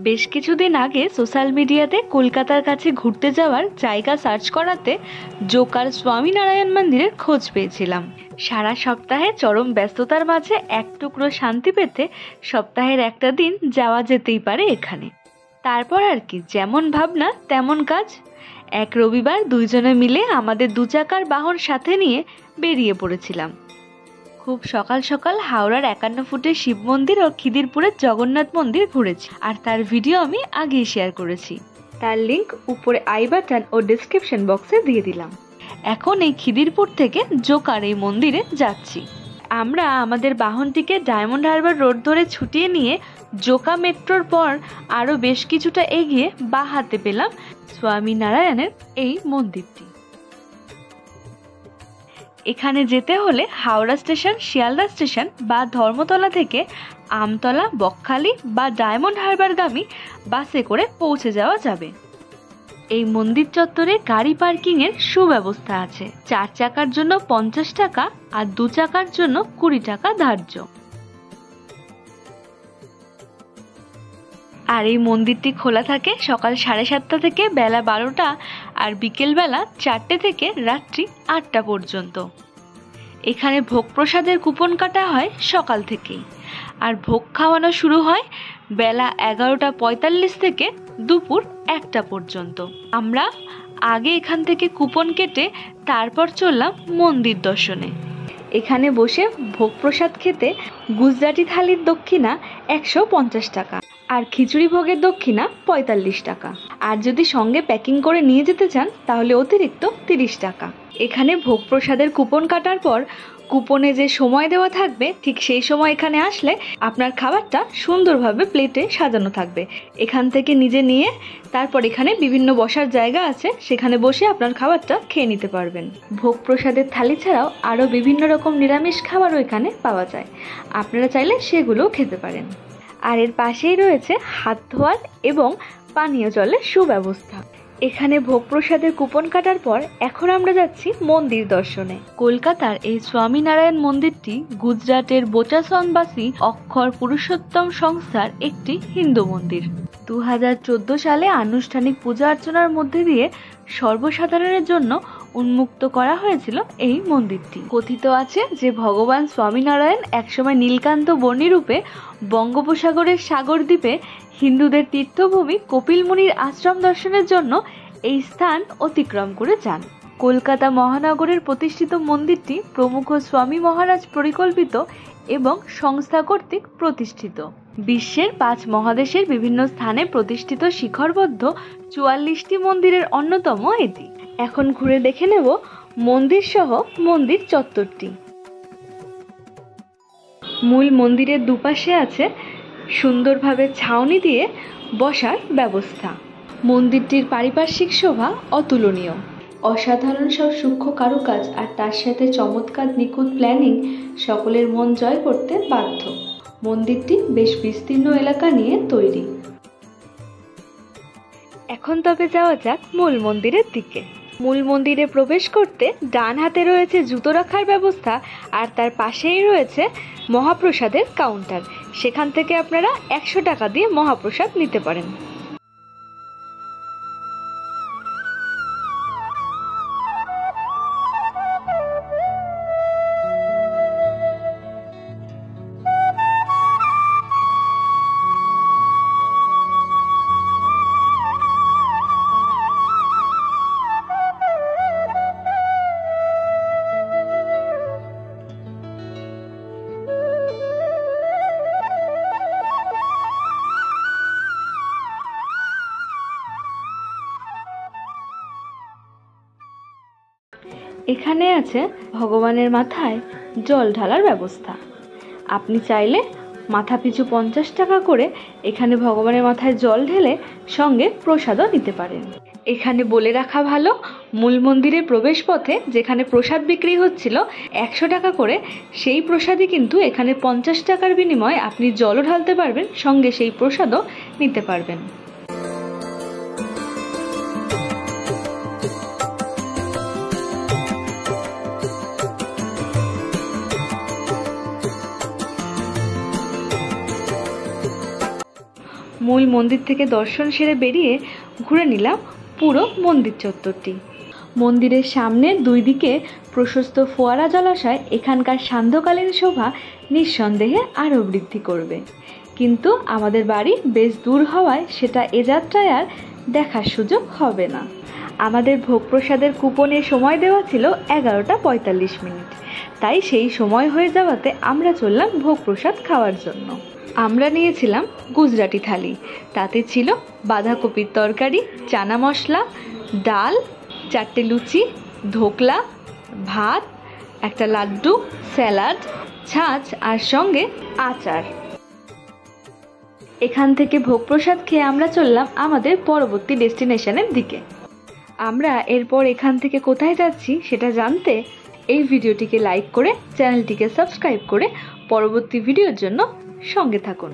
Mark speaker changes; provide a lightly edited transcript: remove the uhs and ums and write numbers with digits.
Speaker 1: বেশ কিছুদিন আগে সোশ্যাল মিডিয়াতে কলকাতার কাছে ঘুরতে যাওয়ার জায়গা সার্চ করাতে জোকার স্বামীনারায়ণ মন্দিরের খোঁজ পেয়েছিলাম। সারা সপ্তাহে চরম ব্যস্ততার মাঝে এক টুকরো শান্তি পেতে সপ্তাহের একটা দিন যাওয়া যেতেই পারে এখানে। তারপর আর কি, যেমন ভাবনা তেমন কাজ। এক রবিবার দুইজনে মিলে আমাদের 2 চাকার বাহন সাথে নিয়ে বেরিয়ে পড়েছিলাম। খুব সকাল সকাল হাওড়ার 51 ফুটের শিব মন্দির ও খিদিরপুরের জগন্নাথ মন্দির ঘুরেছি, আর তার ভিডিও আমি আগেই শেয়ার করেছি। তার লিংক উপরে আই বাটন ও ডেসক্রিপশন বক্সে দিয়ে দিলাম। এখন এই খিদিরপুর থেকে জোকার এই মন্দিরে যাচ্ছি। আমরা আমাদের বাহনটিকে ডায়মন্ড হারবার রোড ধরে ছুটিয়ে নিয়ে জোকা মেট্রোর পর আরও বেশ কিছুটা এগিয়ে বাঁ হাতে পেলাম স্বামীনারায়ণের এই মন্দিরটি। এখানে যেতে হলে হাওড়া স্টেশন, শিয়ালদা স্টেশন বা ধর্মতলা থেকে আমতলা, বকখালি বা ডায়মন্ড হারবারগামী বাসে করে পৌঁছে যাওয়া যাবে। এই মন্দির চত্বরে গাড়ি পার্কিংয়ের সুব্যবস্থা আছে। 4 চাকার জন্য 50 টাকা আর 2 চাকার জন্য 20 টাকা ধার্য। আর এই মন্দিরটি খোলা থাকে সকাল 7:30 থেকে বেলা 12টা আর বিকেলবেলা 4টে থেকে রাত্রি 8টা পর্যন্ত। এখানে ভোগ প্রসাদের কুপন কাটা হয় সকাল থেকেই, আর ভোগ খাওয়ানো শুরু হয় বেলা 11:45 থেকে দুপুর 1টা পর্যন্ত। আমরা আগে এখান থেকে কুপন কেটে তারপর চললাম মন্দির দর্শনে। এখানে বসে ভোগ প্রসাদ খেতে গুজরাটি থালির দক্ষিণা 150 টাকা আর খিচুড়ি ভোগের দক্ষিণা 45 টাকা। আর যদি সঙ্গে প্যাকিং করে নিয়ে যেতে চান তাহলে অতিরিক্ত 30 টাকা। এখানে ভোগ প্রসাদের কুপন কাটার পর কুপনে যে সময় দেওয়া থাকবে ঠিক সেই সময় এখানে আসলে আপনার খাবারটা সুন্দরভাবে প্লেটে সাজানো থাকবে। এখান থেকে নিজে নিয়ে তারপর এখানে বিভিন্ন বসার জায়গা আছে, সেখানে বসে আপনার খাবারটা খেয়ে নিতে পারবেন। ভোগ প্রসাদের থালি ছাড়াও আরও বিভিন্ন রকম নিরামিষ খাবারও এখানে পাওয়া যায়, আপনারা চাইলে সেগুলোও খেতে পারেন। আর এর পাশেই রয়েছে হাত ধোয়ার এবং পানীয় জলের সুব্যবস্থা। এখানে ভোগ প্রসাদের কুপন কাটার পর এখন আমরা যাচ্ছি মন্দির দর্শনে। কলকাতার এই স্বামীনারায়ণ মন্দিরটি গুজরাটের বোচাসনবাসী অক্ষর পুরুষোত্তম সংস্থার একটি হিন্দু মন্দির। 2014 সালে আনুষ্ঠানিক পূজা অর্চনার মধ্যে দিয়ে সর্বসাধারণের জন্য উন্মুক্ত করা হয়েছিল এই মন্দিরটি। কথিত আছে যে ভগবান স্বামীনারায়ণ একসময় নীলকান্ত বর্ণী রূপে বঙ্গোপসাগরের সাগর দ্বীপে হিন্দুদের তীর্থভূমি কপিল মুনির আশ্রম দর্শনের জন্য এই স্থান অতিক্রম করে যান। কলকাতা মহানগরের প্রতিষ্ঠিত মন্দিরটি প্রমুখ স্বামী মহারাজ পরিকল্পিত এবং সংস্থা কর্তৃক প্রতিষ্ঠিত। বিশ্বের 5 মহাদেশের বিভিন্ন স্থানে প্রতিষ্ঠিত শিখরবদ্ধ 44টি মন্দিরের অন্যতম এটি। এখন ঘুরে দেখে নেব মন্দির সহ মন্দির চত্বরটি। মূল মন্দিরের দুপাশে আছে সুন্দরভাবে ছাউনি দিয়ে বসার ব্যবস্থা। মন্দিরটির পারিপার্শ্বিক শোভা অতুলনীয়। অসাধারণ সব সূক্ষ্ম কারুকাজ আর তার সাথে চমৎকার নিখুঁত প্ল্যানিং সকলের মন জয় করতে বাধ্য। মন্দিরটি বেশ বিস্তীর্ণ এলাকা নিয়ে তৈরি। এখন তবে যাওয়া যাক মূল মন্দিরের দিকে। মূল মন্দিরে প্রবেশ করতে ডান হাতে রয়েছে জুতো রাখার ব্যবস্থা আর তার পাশেই রয়েছে মহাপ্রসাদের কাউন্টার। সেখান থেকে আপনারা 100 টাকা দিয়ে মহাপ্রসাদ নিতে পারেন। এখানে আছে ভগবানের মাথায় জল ঢালার ব্যবস্থা। আপনি চাইলে মাথা পিছু 50 টাকা করে এখানে ভগবানের মাথায় জল ঢেলে সঙ্গে প্রসাদও নিতে পারেন। এখানে বলে রাখা ভালো, মূল মন্দিরের প্রবেশ পথে যেখানে প্রসাদ বিক্রি হচ্ছিল 100 টাকা করে, সেই প্রসাদই কিন্তু এখানে 50 টাকার বিনিময়ে আপনি জলও ঢালতে পারবেন, সঙ্গে সেই প্রসাদও নিতে পারবেন। মূল মন্দির থেকে দর্শন সেরে বেরিয়ে ঘুরে নিলাম পুরো মন্দির চত্বরটি। মন্দিরের সামনে দুই দিকে প্রশস্ত ফোয়ারা জলাশয় এখানকার সান্ধ্যকালীন শোভা নিঃসন্দেহে আরও বৃদ্ধি করবে, কিন্তু আমাদের বাড়ি বেশ দূর হওয়ায় সেটা এ যাত্রায় আর দেখার সুযোগ হবে না। আমাদের ভোগ প্রসাদের কুপনে সময় দেওয়া ছিল 11:45, তাই সেই সময় হয়ে যাওয়াতে আমরা চললাম ভোগ প্রসাদ খাওয়ার জন্য। আমরা নিয়েছিলাম গুজরাটি থালি, তাতে ছিল বাঁধাকপির তরকারি, চানা মশলা, ডাল, 4টে লুচি, ধোকলা, ভাত, একটা লাড্ডু, স্যালাড, ছাঁচ আর সঙ্গে আচার। এখান থেকে ভোগ প্রসাদ খেয়ে আমরা চললাম আমাদের পরবর্তী ডেস্টিনেশনের দিকে। আমরা এরপর এখান থেকে কোথায় যাচ্ছি সেটা জানতে এই ভিডিওটিকে লাইক করে চ্যানেলটিকে সাবস্ক্রাইব করে পরবর্তী ভিডিওর জন্য সঙ্গে থাকুন।